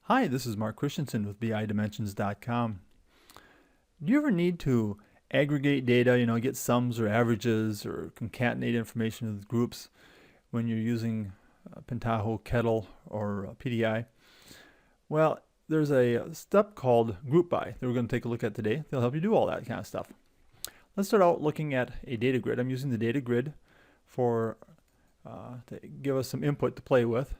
Hi, this is Mark Christensen with bidimensions.com. Do you ever need to aggregate data, get sums or averages or concatenate information with groups when you're using Pentaho Kettle or PDI? Well, there's a step called group by that we're going to take a look at today. They'll help you do all that kind of stuff. Let's start out looking at a data grid. I'm using the data grid for to give us some input to play with.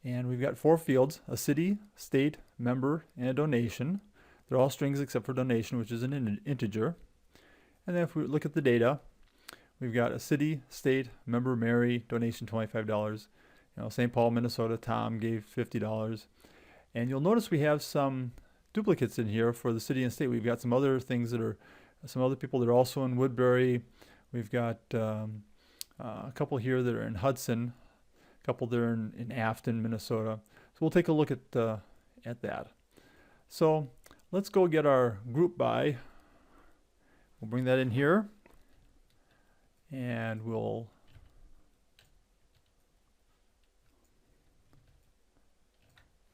And we've got 4 fields: a city, state, member, and a donation. They're all strings except for donation, which is an integer. And then if we look at the data, we've got a city, state, member Mary, donation $25. St. Paul, Minnesota, Tom gave $50. And you'll notice we have some duplicates in here for the city and state. We've got some other things that are, some other people that are also in Woodbury. We've got a couple here that are in Hudson. A couple there in Afton, Minnesota. So we'll take a look at that. So let's go get our group by. We'll bring that in here, and we'll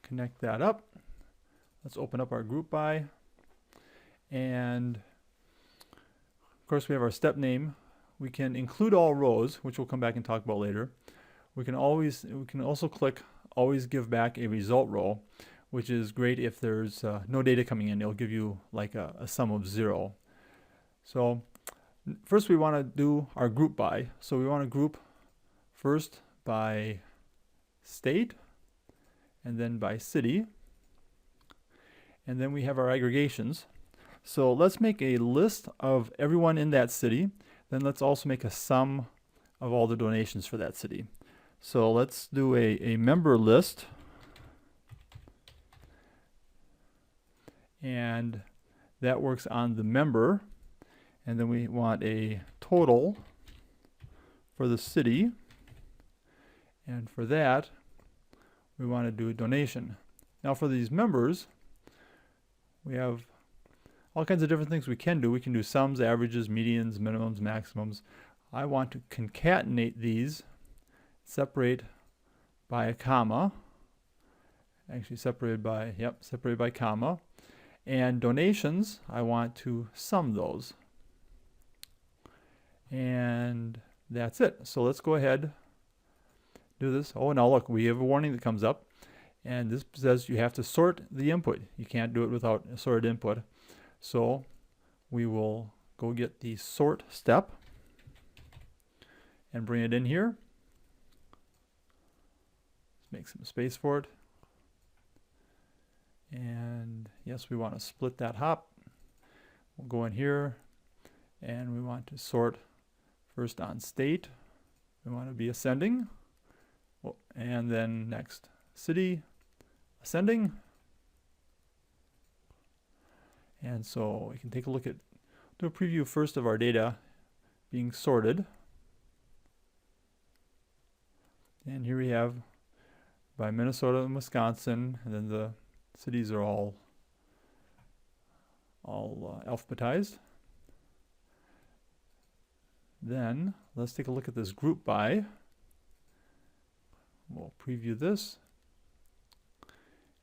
connect that up. Let's open up our group by, and of course we have our step name. We can include all rows, which we'll come back and talk about later. We can also click always give back a result row, which is great if there's no data coming in. It'll give you like a sum of 0. So first we want to do our group by. So we want to group first by state, and then by city, and then we have our aggregations. So let's make a list of everyone in that city. Then let's also make a sum of all the donations for that city. So let's do a member list, and that works on the member. And then we want a total for the city, and for that we want to do a donation. Now for these members, we have all kinds of different things we can do. We can do sums, averages, medians, minimums, maximums. I want to concatenate these, separate by a comma, actually separated by comma. And donations, I want to sum those. And that's it. So let's go ahead, do this. Oh, now look, we have a warning that comes up, and this says you have to sort the input. You can't do it without a sorted input. So we will go get the sort step and bring it in here. Let's make some space for it. And yes, we want to split that hop. We'll go in here, and we want to sort first on state. We want to be ascending. And then next, city, ascending. And so we can take a look at, do a preview first of our data being sorted. And here we have by Minnesota and Wisconsin, and then the cities are all alphabetized. Then let's take a look at this group by. We'll preview this.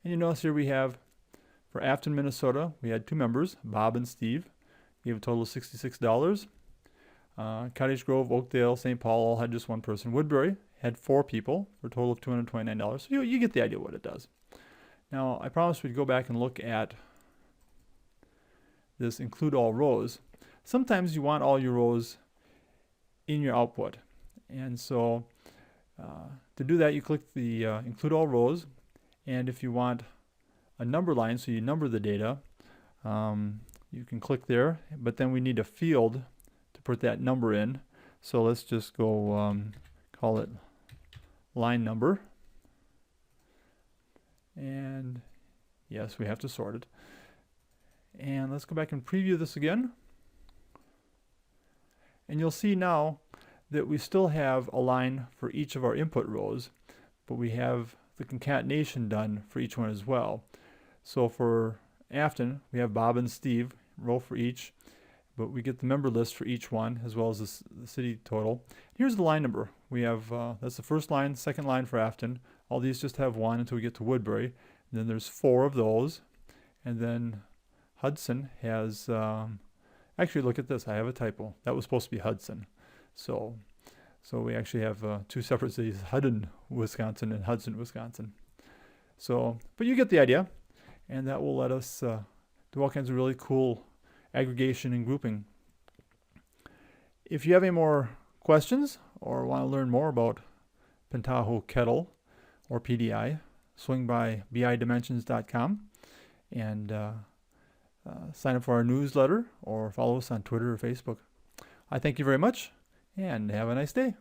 And you notice here we have, for Afton, Minnesota, we had 2 members, Bob and Steve, gave a total of $66. Cottage Grove, Oakdale, St. Paul all had just 1 person. Woodbury had 4 people for a total of $229. So you get the idea what it does. Now, I promised we'd go back and look at this include all rows. Sometimes you want all your rows in your output. And so to do that, you click the include all rows. And if you want a number line, so you number the data, you can click there. But then we need a field to put that number in. So let's just go call it line number. And yes, we have to sort it. And let's go back and preview this again. And you'll see now that we still have a line for each of our input rows, but we have the concatenation done for each one as well. So for Afton, we have Bob and Steve, row for each, but we get the member list for each one as well as the city total. Here's the line number. We have, that's the first line, second line for Afton. All these just have 1 until we get to Woodbury. Then there's 4 of those. And then Hudson has, actually look at this, I have a typo. That was supposed to be Hudson. So we actually have 2 separate cities, Hudson, Wisconsin and Hudson, Wisconsin. So, but you get the idea. And that will let us do all kinds of really cool aggregation and grouping. If you have any more questions or want to learn more about Pentaho Kettle or PDI, swing by bidimensions.com and sign up for our newsletter or follow us on Twitter or Facebook. I thank you very much and have a nice day.